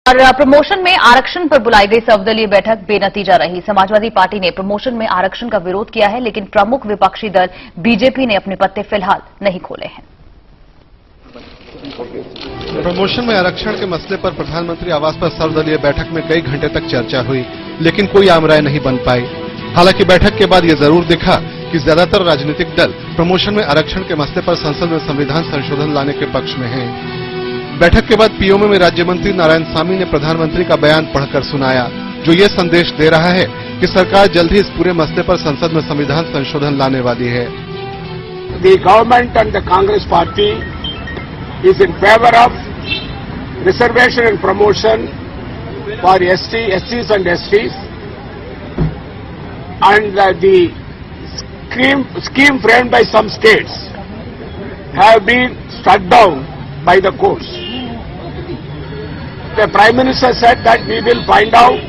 और प्रमोशन में आरक्षण पर बुलाई गई सर्वदलीय बैठक बेनतीजा रही। समाजवादी पार्टी ने प्रमोशन में आरक्षण का विरोध किया है, लेकिन प्रमुख विपक्षी दल बीजेपी ने अपने पत्ते फिलहाल नहीं खोले हैं। प्रमोशन में आरक्षण के मसले पर प्रधानमंत्री आवास पर सर्वदलीय बैठक में कई घंटे तक चर्चा हुई, लेकिन कोई आम राय नहीं बन पाई। हालांकि बैठक के बाद यह जरूर दिखा कि ज्यादातर राजनीतिक दल प्रमोशन में आरक्षण के मसले पर संसद में संविधान संशोधन लाने के पक्ष में हैं। बैठक के बाद पीओमे में राज्य मंत्री नारायणसामी ने प्रधानमंत्री का बयान पढ़कर सुनाया, जो ये संदेश दे रहा है कि सरकार जल्द ही इस पूरे मसले पर संसद में संविधान संशोधन लाने वाली है। The government and the Congress party is in favor of reservation and promotion for SCs and STs, and the scheme framed by some states have been struck down by the courts. The Prime Minister said that we will find out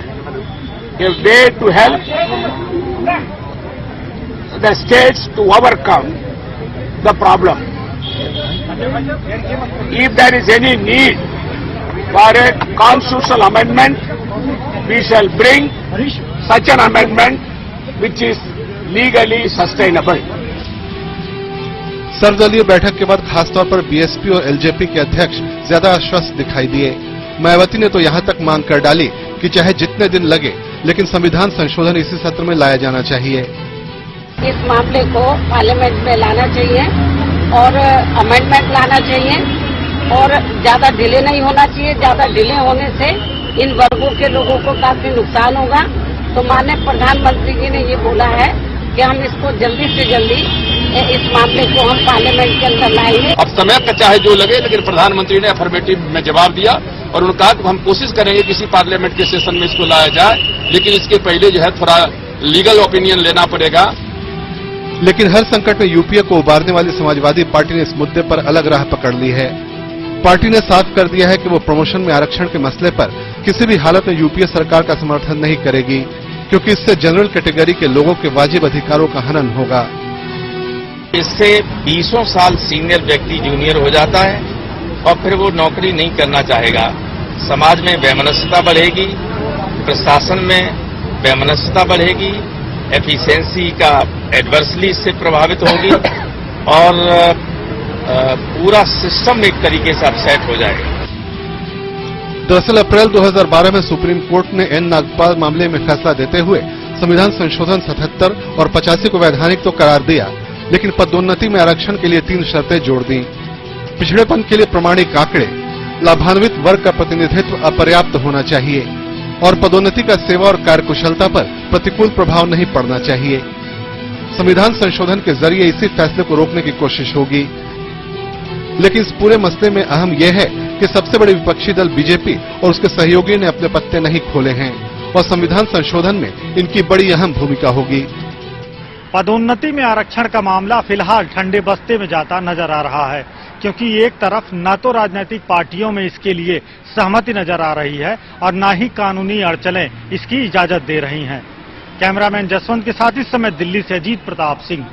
a way to help the states to overcome the problem. If there is any need for a constitutional amendment, we shall bring such an amendment which is legally sustainable. सर्वदलीय बैठक के बाद खासतौर पर BSP और LJP के अध्यक्ष ज्यादा आश्वस्त दिखाई दिए। मायावती ने तो यहां तक मांग कर डाली कि चाहे जितने दिन लगे, लेकिन संविधान संशोधन इसी सत्र में लाया जाना चाहिए। इस मामले को पार्लियामेंट में लाना चाहिए और अमेंडमेंट लाना चाहिए और ज्यादा डिले नहीं होना चाहिए। ज्यादा डिले होने से इन वर्गों के लोगों को काफी नुकसान होगा। तो माननीय प्रधानमंत्री जी ने ये बोला है कि हम इसको जल्दी से जल्दी इस मामले को हम पार्लियामेंट के अंदर लाएंगे। अब समय का चाहे जो लगे, लेकिन प्रधानमंत्री ने अफर्मेटिव में जवाब दिया और उन्होंने कहा कि हम कोशिश करेंगे किसी पार्लियामेंट के सेशन में इसको लाया जाए, लेकिन इसके पहले जो है थोड़ा लीगल ओपिनियन लेना पड़ेगा। लेकिन हर संकट में यूपीए को उबारने वाली समाजवादी पार्टी ने इस मुद्दे पर अलग राह पकड़ ली है। पार्टी ने साफ कर दिया है कि वो प्रमोशन में आरक्षण के मसले पर किसी भी हालत में यूपीए सरकार का समर्थन नहीं करेगी, क्योंकि इससे जनरल कैटेगरी के लोगों के वाजिब अधिकारों का हनन होगा। इससे 20 साल सीनियर व्यक्ति जूनियर हो जाता है और फिर वो नौकरी नहीं करना चाहेगा। समाज में वैमनस्यता बढ़ेगी, प्रशासन में वैमनस्यता बढ़ेगी, एफिशिएंसी का एडवर्सली इससे प्रभावित होगी और पूरा सिस्टम एक तरीके से अपसेट हो जाएगा। दरअसल अप्रैल 2012 में सुप्रीम कोर्ट ने एन नागपाल मामले में फैसला देते हुए संविधान संशोधन 77 और 85 को वैधानिक तो करार दिया, लेकिन पदोन्नति में आरक्षण के लिए 3 शर्तें जोड़ दी। पिछड़ेपन के लिए प्रमाणिक आंकड़े, लाभान्वित वर्ग का प्रतिनिधित्व अपर्याप्त होना चाहिए और पदोन्नति का सेवा और कार्यकुशलता पर प्रतिकूल प्रभाव नहीं पड़ना चाहिए। संविधान संशोधन के जरिए इसी फैसले को रोकने की कोशिश होगी, लेकिन इस पूरे मसले में अहम यह है कि सबसे बड़े विपक्षी दल बीजेपी और उसके सहयोगी ने अपने पत्ते नहीं खोले हैं और संविधान संशोधन में इनकी बड़ी अहम भूमिका होगी। पदोन्नति में आरक्षण का मामला फिलहाल ठंडे बस्ते में जाता नजर आ रहा है, क्योंकि एक तरफ न तो राजनीतिक पार्टियों में इसके लिए सहमति नजर आ रही है और न ही कानूनी अड़चनें इसकी इजाजत दे रही हैं। कैमरामैन जसवंत के साथ इस समय दिल्ली से अजीत प्रताप सिंह।